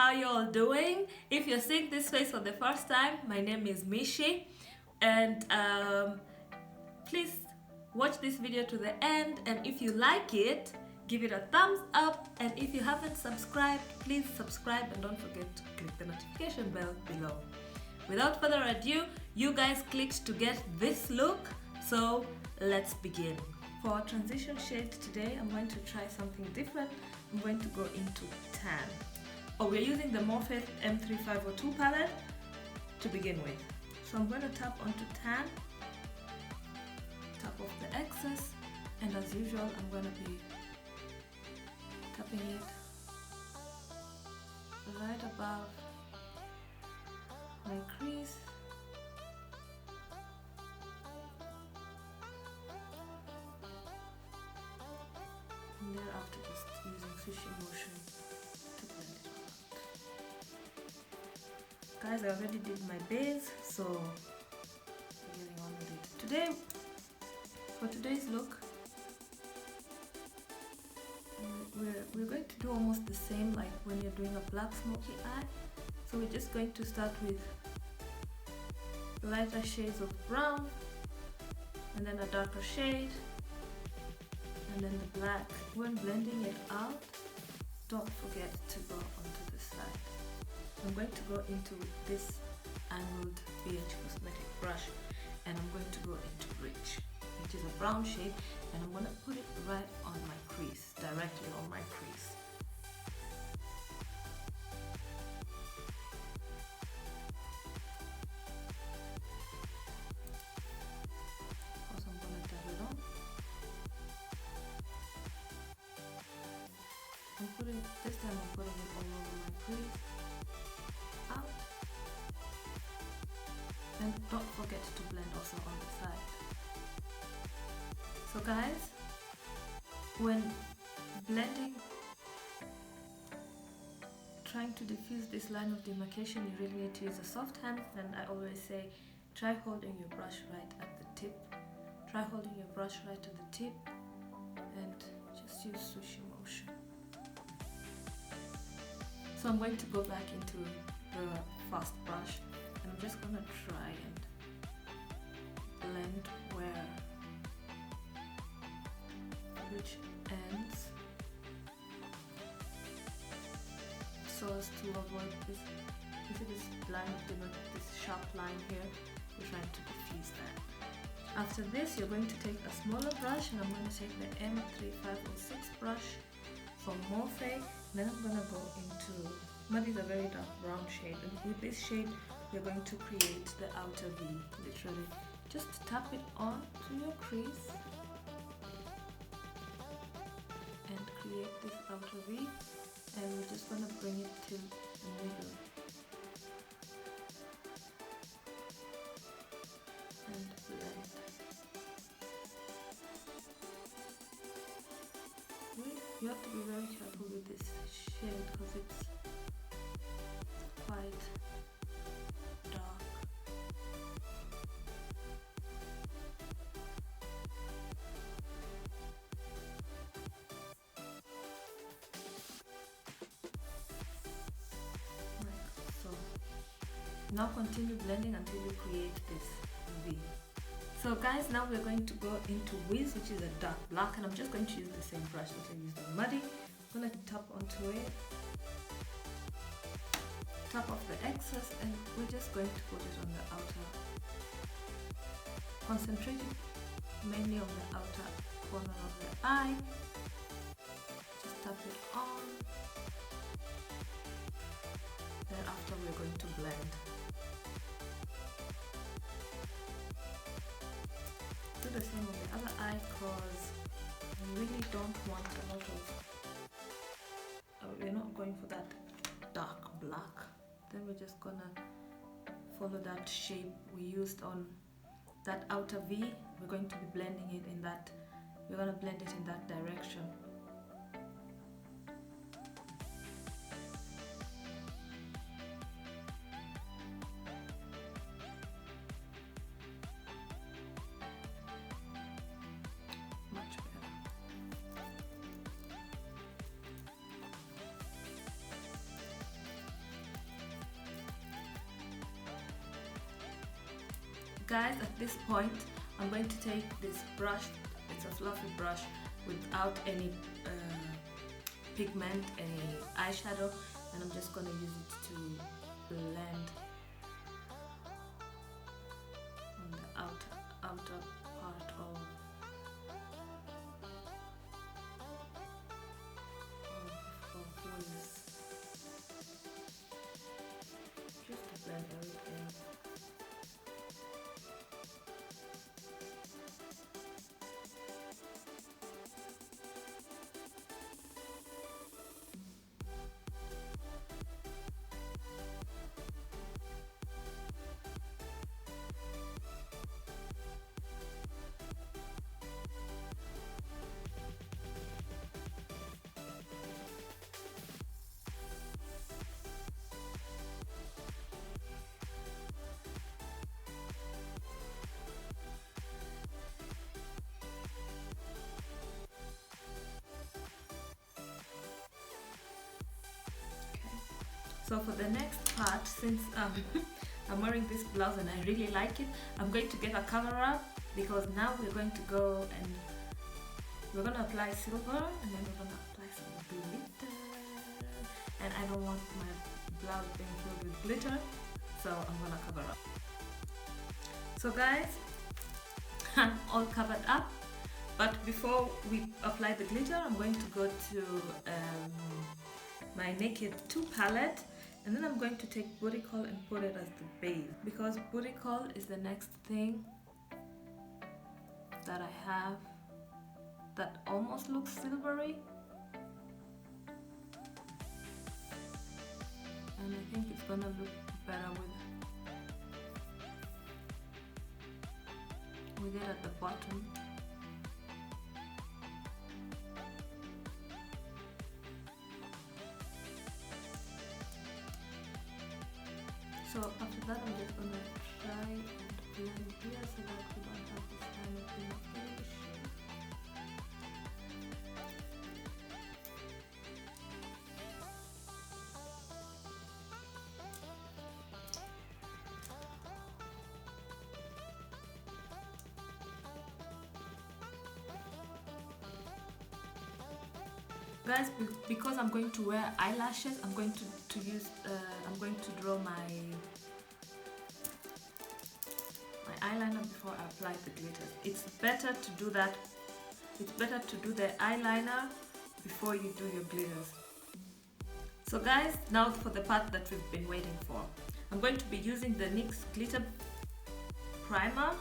how you all doing? If you're seeing this face for the first time, my name is Michy, and please watch this video to the end, and if you like it, give it a thumbs up, and if you haven't subscribed, please subscribe and don't forget to click the notification bell below. Without further ado, you guys clicked to get this look, so let's begin. For our transition shade today, I'm going to try something different. I'm going to go into tan. We're using the Morphe M3502 palette to begin with. So I'm going to tap onto tan, tap off the excess, and as usual, I'm going to be tapping it right above my crease. And thereafter just using swishing motion to blend it out. Guys, I already did my base, so I'm getting on with it. Today, for today's look, we're going to do almost the same like when you're doing a black smoky eye. So we're just going to start with lighter shades of brown, and then a darker shade, and then the black. When blending it out, don't forget to go onto the side. I'm going to go into this angled BH cosmetic brush, and I'm going to go into Rich, which is a brown shade, and I'm going to put it right on my crease, directly on my crease. This time I'm putting it all over my crease, out, and don't forget to blend also on the side. So guys, when blending, trying to diffuse this line of demarcation, you really need to use a soft hand, and I always say try holding your brush right at the tip, try holding your brush right to the tip, and just use sushi motion. So I'm going to go back into the fast brush, and I'm just going to try and blend where Rich ends, so as to avoid this. You see this line, this sharp line here. We're trying to diffuse that. After this, you're going to take a smaller brush, and I'm going to take the M3506 brush from Morphe. Then I'm going to go into, mud is a very dark brown shade, and with this shade we're going to create the outer V. Literally just tap it on to your crease and create this outer V, and we're just going to bring it to the middle and blend. You have to be very careful with this shade because it's quite dark. Like so. Now continue blending until you create this V. So guys, now we're going to go into Wiz, which is a dark black, and I'm just going to use the same brush that I used on Muddy. I'm going to tap onto it, tap off the excess, and we're just going to put it on the outer, concentrating mainly on the outer corner of the eye. Just tap it on, then after we're going to blend. Do the same on the other eye because we really don't want a lot of, we're not going for that dark black. Then we're just gonna follow that shape we used on that outer V. We're going to be blending it in that, we're gonna blend it in that direction. guys, at this point I'm going to take this brush. It's a fluffy brush without any pigment, any eyeshadow, and I'm just going to use it to blend on the outer part of wings. Just to blend everything. So for the next part, since I'm wearing this blouse and I really like it, I'm going to get a cover up, because now we're going to go and we're going to apply silver, and then we're going to apply some glitter, and I don't want my blouse being filled with glitter, so I'm going to cover up. So guys, I'm all covered up, but before we apply the glitter, I'm going to go to my Naked 2 palette, and then I'm going to take Booty Call and put it as the base, because Booty Call is the next thing that I have that almost looks silvery, and I think it's gonna look better with it at the bottom. So after that, I'm just gonna try and blend here so that we don't have this kind of irritation. Guys, because I'm going to wear eyelashes, I'm going to use I'm going to draw my eyeliner before I apply the glitter. It's better to do that. It's better to do the eyeliner before you do your glitters. So guys, now for the part that we've been waiting for. I'm going to be using the NYX glitter primer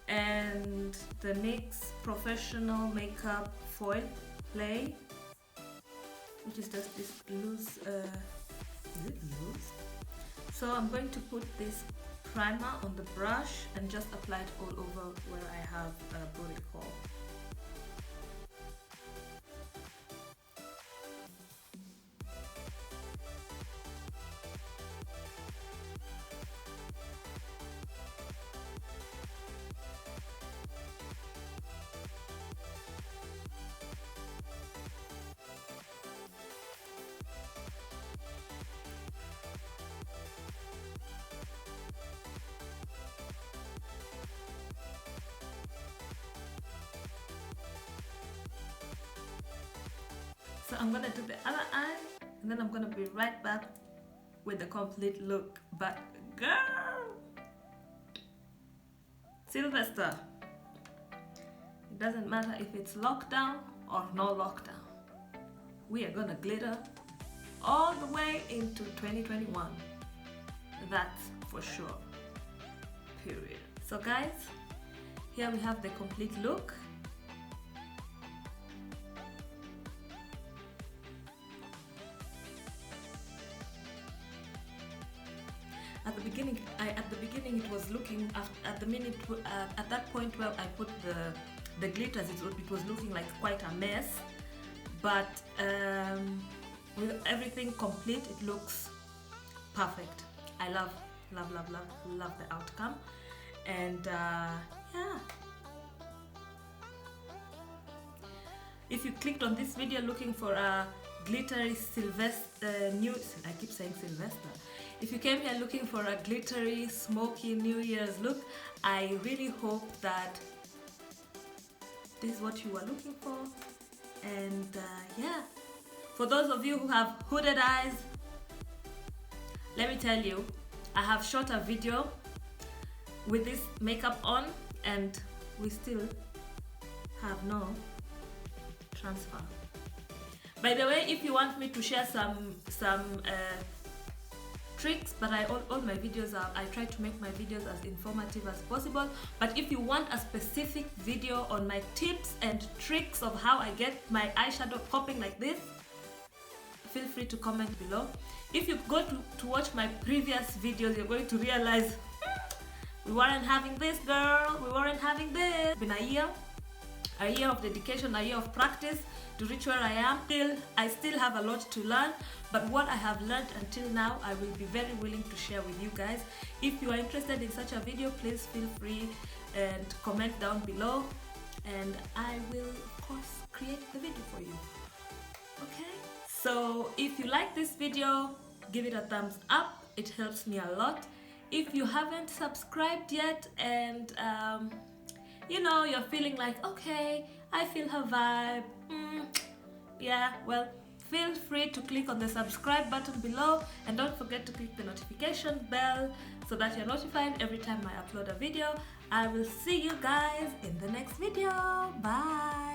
and the NYX professional makeup foil play, which is just this loose, is it loose? So I'm going to put this primer on the brush and just apply it all over where I have a booty call. So I'm gonna do the other eye, and then I'm gonna be right back with the complete look. But girl, Sylvester, it doesn't matter if it's lockdown or no lockdown. We are gonna glitter all the way into 2021. That's for sure. Period. So guys, here we have the complete look. At the beginning it was looking at that point where I put the glitters, it was looking like quite a mess, but with everything complete, it looks perfect. I love the outcome, and yeah. If you clicked on this video looking for a glittery Sylvester new, I keep saying Sylvester. If you came here looking for a glittery, smoky New Year's look, I really hope that this is what you were looking for. And yeah, for those of you who have hooded eyes, let me tell you, I have shot a video with this makeup on and we still have no transfer. By the way, if you want me to share some tricks, but all my videos are, I try to make my videos as informative as possible, but if you want a specific video on my tips and tricks of how I get my eyeshadow popping like this, feel free to comment below. If you go to watch my previous videos, you're going to realize we weren't having this, girl, we weren't having this. It's been a year of dedication, a year of practice to reach where I am. I still have a lot to learn, but what I have learned until now, I will be very willing to share with you guys. If you are interested in such a video, please feel free and comment down below, and I will of course create the video for you. Okay? So if you like this video, give it a thumbs up. It helps me a lot. If you haven't subscribed yet and you know, you're feeling like, okay, I feel her vibe, yeah, well, feel free to click on the subscribe button below, and don't forget to click the notification bell so that you're notified every time I upload a video. I will see you guys in the next video. Bye.